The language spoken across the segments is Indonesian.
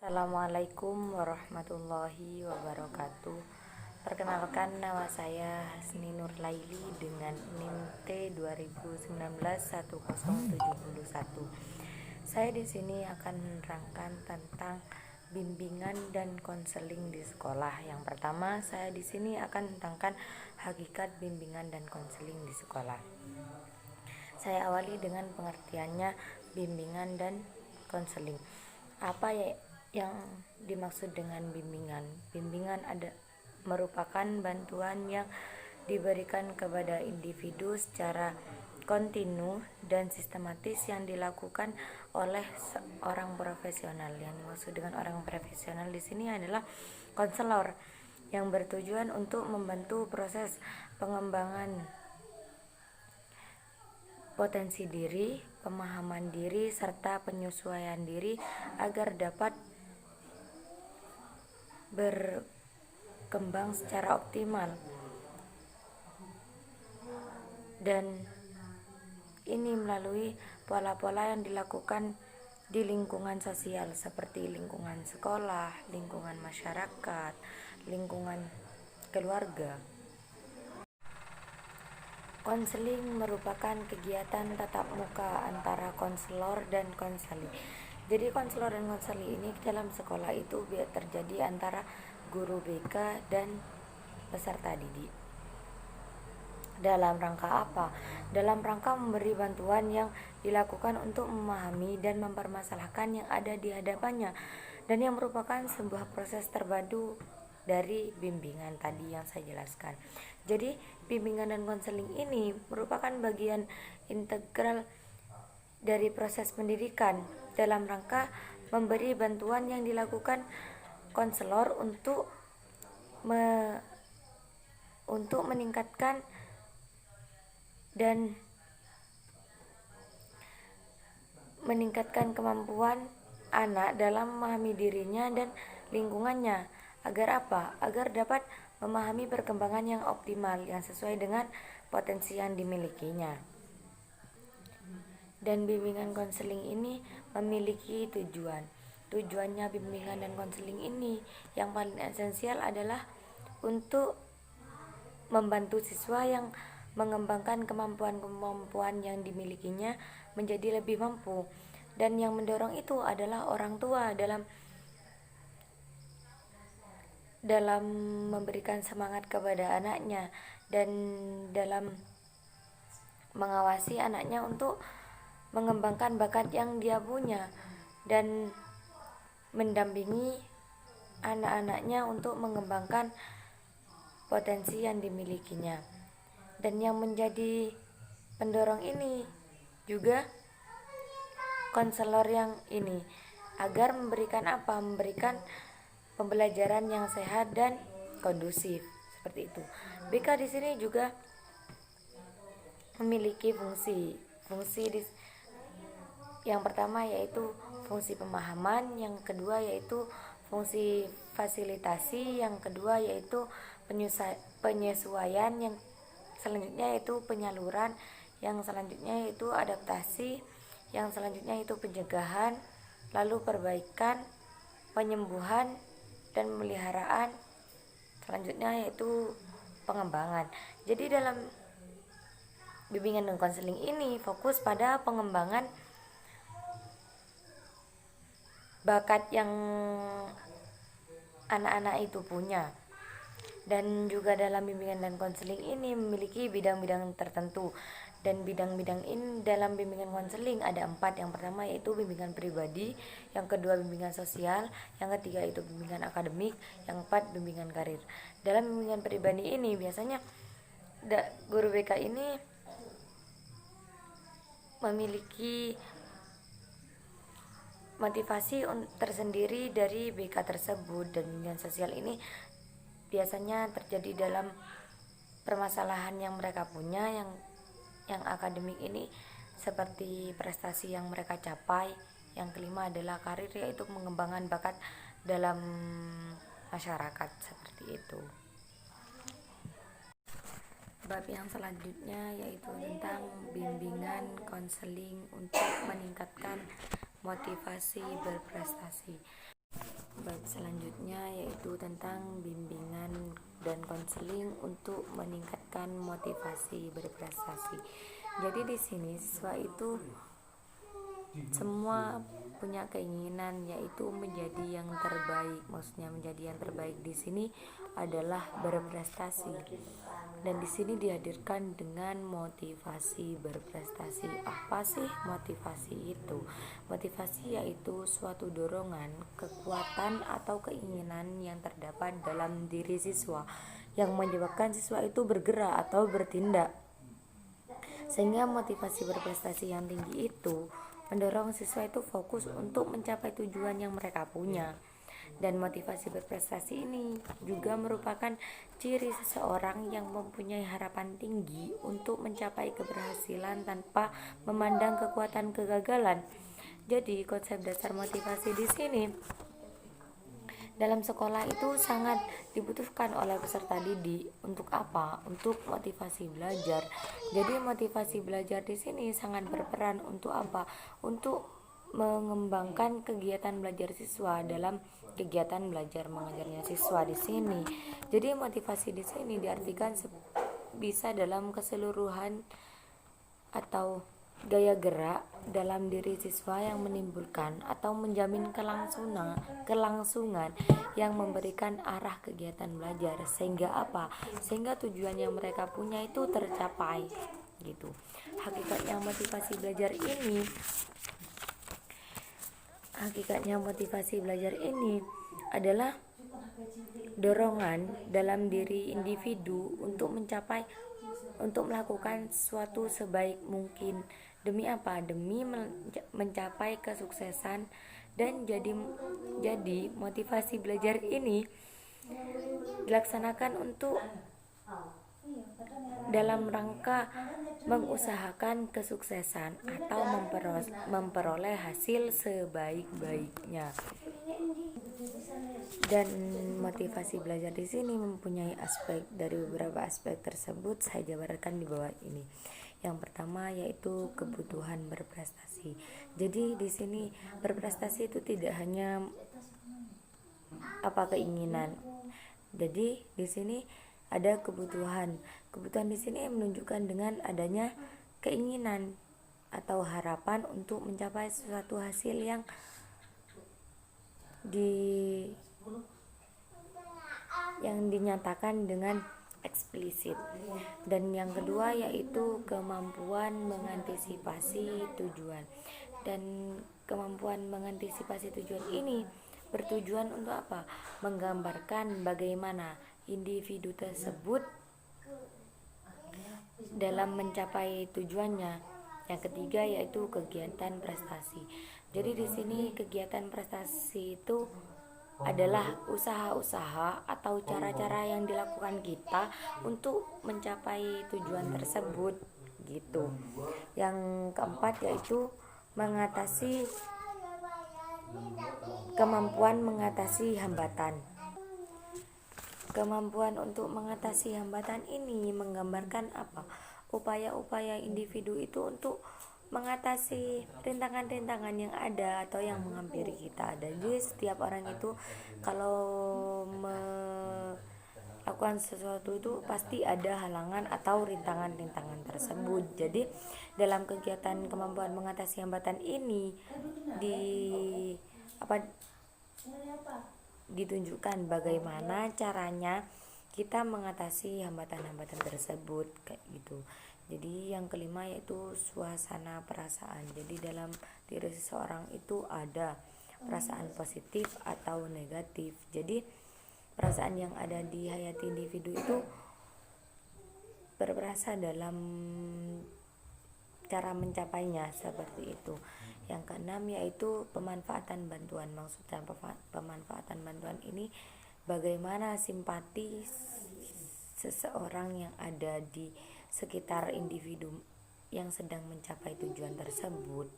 Assalamualaikum warahmatullahi wabarakatuh. Perkenalkan, nama saya Hasni Nurlaili dengan NIM T 2019-1071. Saya di sini akan menerangkan tentang bimbingan dan konseling di sekolah. Yang pertama, saya di sini akan menerangkan hakikat bimbingan dan konseling di sekolah. Saya awali dengan pengertiannya bimbingan dan konseling. Apa yang dimaksud dengan bimbingan? Bimbingan merupakan bantuan yang diberikan kepada individu secara kontinu dan sistematis yang dilakukan oleh seorang profesional. Yang dimaksud dengan orang profesional di sini adalah konselor yang bertujuan untuk membantu proses pengembangan potensi diri, pemahaman diri, serta penyesuaian diri agar dapat berkembang secara optimal. Dan ini melalui pola-pola yang dilakukan di lingkungan sosial seperti lingkungan sekolah, lingkungan masyarakat, lingkungan keluarga. Konseling merupakan kegiatan tatap muka antara konselor dan konseli. Jadi konselor dan konseli ini dalam sekolah itu terjadi antara guru BK dan peserta didik. Dalam rangka apa? Dalam rangka memberi bantuan yang dilakukan untuk memahami dan mempermasalahkan yang ada di hadapannya, dan yang merupakan sebuah proses terpadu dari bimbingan tadi yang saya jelaskan. Jadi bimbingan dan konseling ini merupakan bagian integral dari proses pendidikan dalam rangka memberi bantuan yang dilakukan konselor untuk meningkatkan kemampuan anak dalam memahami dirinya dan lingkungannya. Agar apa? Agar dapat memahami perkembangan yang optimal yang sesuai dengan potensi yang dimilikinya. Dan bimbingan konseling ini memiliki tujuan. Tujuannya bimbingan dan konseling ini yang paling esensial adalah untuk membantu siswa yang mengembangkan kemampuan-kemampuan yang dimilikinya menjadi lebih mampu, dan yang mendorong itu adalah orang tua dalam memberikan semangat kepada anaknya dan dalam mengawasi anaknya untuk mengembangkan bakat yang dia punya dan mendampingi anak-anaknya untuk mengembangkan potensi yang dimilikinya. Dan yang menjadi pendorong ini juga konselor yang ini agar memberikan apa? Memberikan pembelajaran yang sehat dan kondusif seperti itu. BK di sini juga memiliki fungsi yang pertama yaitu fungsi pemahaman, yang kedua yaitu fungsi fasilitasi, yang kedua yaitu penyesuaian, yang selanjutnya yaitu penyaluran, yang selanjutnya yaitu adaptasi, yang selanjutnya yaitu pencegahan, lalu perbaikan, penyembuhan, dan pemeliharaan, selanjutnya yaitu pengembangan. Jadi dalam bimbingan dan konseling ini fokus pada pengembangan bakat yang anak-anak itu punya. Dan juga dalam bimbingan dan konseling ini memiliki bidang-bidang tertentu. Dan bidang-bidang ini dalam bimbingan konseling ada 4. Yang pertama yaitu bimbingan pribadi, yang kedua bimbingan sosial, yang ketiga itu bimbingan akademik, yang keempat bimbingan karir. Dalam bimbingan pribadi ini biasanya guru BK ini memiliki motivasi tersendiri dari BK tersebut. Dan bimbingan sosial ini biasanya terjadi dalam permasalahan yang mereka punya. Yang akademik ini seperti prestasi yang mereka capai. Yang kelima adalah karir, yaitu pengembangan bakat dalam masyarakat seperti itu. Bab yang selanjutnya yaitu tentang bimbingan konseling untuk meningkatkan motivasi berprestasi. Bab selanjutnya yaitu tentang bimbingan dan konseling untuk meningkatkan motivasi berprestasi. Jadi di sini siswa itu semua punya keinginan yaitu menjadi yang terbaik. Maksudnya menjadi yang terbaik di sini adalah berprestasi. Dan di sini dihadirkan dengan motivasi berprestasi. Apa sih motivasi itu? Motivasi yaitu suatu dorongan, kekuatan atau keinginan yang terdapat dalam diri siswa yang menyebabkan siswa itu bergerak atau bertindak. Sehingga motivasi berprestasi yang tinggi itu mendorong siswa itu fokus untuk mencapai tujuan yang mereka punya. Dan motivasi berprestasi ini juga merupakan ciri seseorang yang mempunyai harapan tinggi untuk mencapai keberhasilan tanpa memandang kekuatan kegagalan. Jadi konsep dasar motivasi di sini dalam sekolah itu sangat dibutuhkan oleh peserta didik. Untuk apa? Untuk motivasi belajar. Jadi motivasi belajar di sini sangat berperan untuk apa? Untuk mengembangkan kegiatan belajar siswa dalam kegiatan belajar mengajarnya siswa di sini. Jadi motivasi di sini diartikan bisa dalam keseluruhan atau gaya gerak dalam diri siswa yang menimbulkan atau menjamin kelangsungan yang memberikan arah kegiatan belajar, sehingga apa? Sehingga tujuan yang mereka punya itu tercapai gitu. Hakikatnya motivasi belajar ini adalah dorongan dalam diri individu untuk melakukan sesuatu sebaik mungkin. Demi apa? Demi mencapai kesuksesan. Dan jadi motivasi belajar ini dilaksanakan untuk dalam rangka mengusahakan kesuksesan atau memperoleh hasil sebaik-baiknya. Dan motivasi belajar di sini mempunyai aspek. Dari beberapa aspek tersebut saya jabarkan di bawah ini. Yang pertama yaitu kebutuhan berprestasi. Jadi di sini berprestasi itu tidak hanya keinginan. Jadi di sini ada kebutuhan. Kebutuhan di sini menunjukkan dengan adanya keinginan atau harapan untuk mencapai suatu hasil yang dinyatakan dengan eksplisit. Dan yang kedua yaitu kemampuan mengantisipasi tujuan. Dan kemampuan mengantisipasi tujuan ini bertujuan untuk apa? Menggambarkan bagaimana individu tersebut dalam mencapai tujuannya. Yang ketiga yaitu kegiatan prestasi. Jadi di sini kegiatan prestasi itu adalah usaha-usaha atau cara-cara yang dilakukan kita untuk mencapai tujuan tersebut gitu. Yang keempat yaitu kemampuan mengatasi hambatan. Kemampuan untuk mengatasi hambatan ini menggambarkan apa? Upaya-upaya individu itu untuk mengatasi rintangan-rintangan yang ada atau yang menghampiri kita. Jadi setiap orang itu kalau melakukan sesuatu itu pasti ada halangan atau rintangan-rintangan tersebut. Jadi dalam kegiatan kemampuan mengatasi hambatan ini ditunjukkan bagaimana caranya kita mengatasi hambatan-hambatan tersebut kayak gitu. Jadi yang kelima yaitu suasana perasaan. Jadi dalam diri seseorang itu ada perasaan positif atau negatif. Jadi perasaan yang ada di hayati individu itu berperasa dalam cara mencapainya seperti itu. Yang keenam yaitu pemanfaatan bantuan. Maksudnya pemanfaatan bantuan ini bagaimana simpati seseorang yang ada di sekitar individu yang sedang mencapai tujuan tersebut.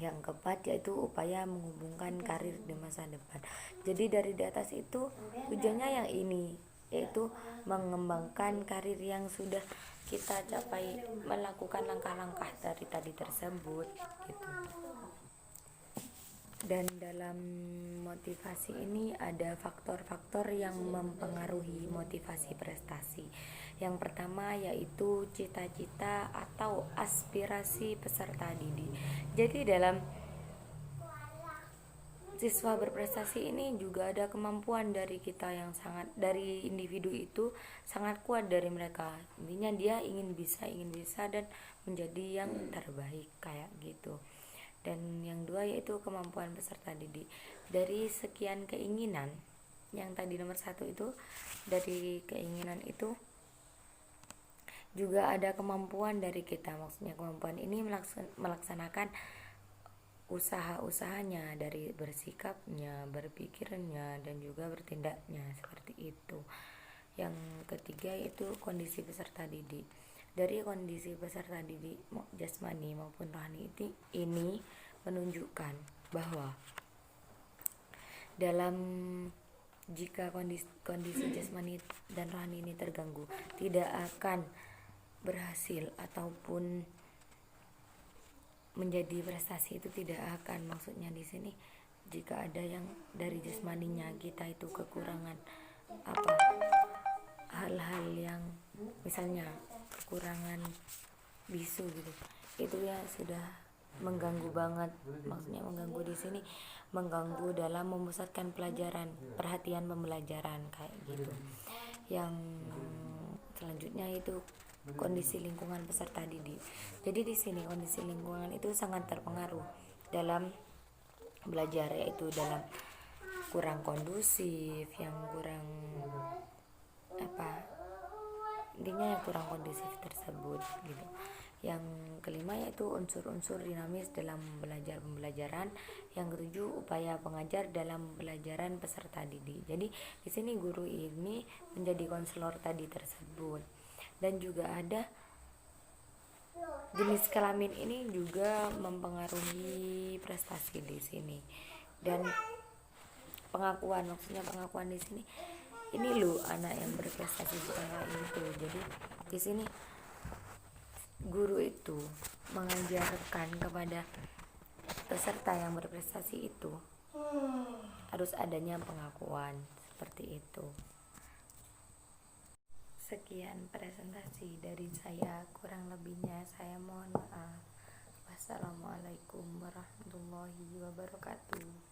Yang keempat yaitu upaya menghubungkan karir di masa depan. Jadi dari di atas itu tujuannya yang ini, yaitu mengembangkan karir yang sudah kita capai, melakukan langkah-langkah dari tadi tersebut gitu. Dan dalam motivasi ini ada faktor-faktor yang mempengaruhi motivasi prestasi. Yang pertama yaitu cita-cita atau aspirasi peserta didik. Jadi dalam siswa berprestasi ini juga ada kemampuan dari kita yang sangat, dari individu itu sangat kuat dari mereka. Intinya dia ingin bisa dan menjadi yang terbaik kayak gitu. Dan yang dua yaitu kemampuan peserta didik. Dari sekian keinginan, yang tadi nomor satu itu, dari keinginan itu juga ada kemampuan dari kita. Maksudnya kemampuan ini melaksanakan usaha-usahanya, dari bersikapnya, berpikirnya, dan juga bertindaknya, seperti itu. Yang ketiga yaitu kondisi peserta didik. Dari kondisi peserta didik jasmani maupun rohani ini menunjukkan bahwa dalam jika kondisi jasmani dan rohani ini terganggu, tidak akan berhasil ataupun menjadi prestasi itu tidak akan. Maksudnya di sini jika ada yang dari jasmaninya kita itu kekurangan apa, hal-hal yang misalnya kekurangan bisu gitu, itu ya sudah mengganggu banget. Maksudnya mengganggu di sini mengganggu dalam memusatkan pelajaran, perhatian pembelajaran kayak gitu. Yang selanjutnya itu kondisi lingkungan peserta didik. Jadi di sini kondisi lingkungan itu sangat terpengaruh dalam belajar, yaitu dalam kurang kondusif, yang kurang intinya yang kurang kondusif tersebut gitu. Yang kelima yaitu unsur-unsur dinamis dalam pembelajaran. Yang ketujuh upaya pengajar dalam pelajaran peserta didik. Jadi di sini guru ini menjadi konselor tadi tersebut. Dan juga ada jenis kelamin ini juga mempengaruhi prestasi di sini. Dan pengakuan, maksudnya pengakuan di sini, ini loh anak yang berprestasi kayak itu. Jadi di sini guru itu mengajarkan kepada peserta yang berprestasi itu harus adanya pengakuan seperti itu. Sekian presentasi dari saya, kurang lebihnya saya mohon maaf. Wassalamualaikum warahmatullahi wabarakatuh.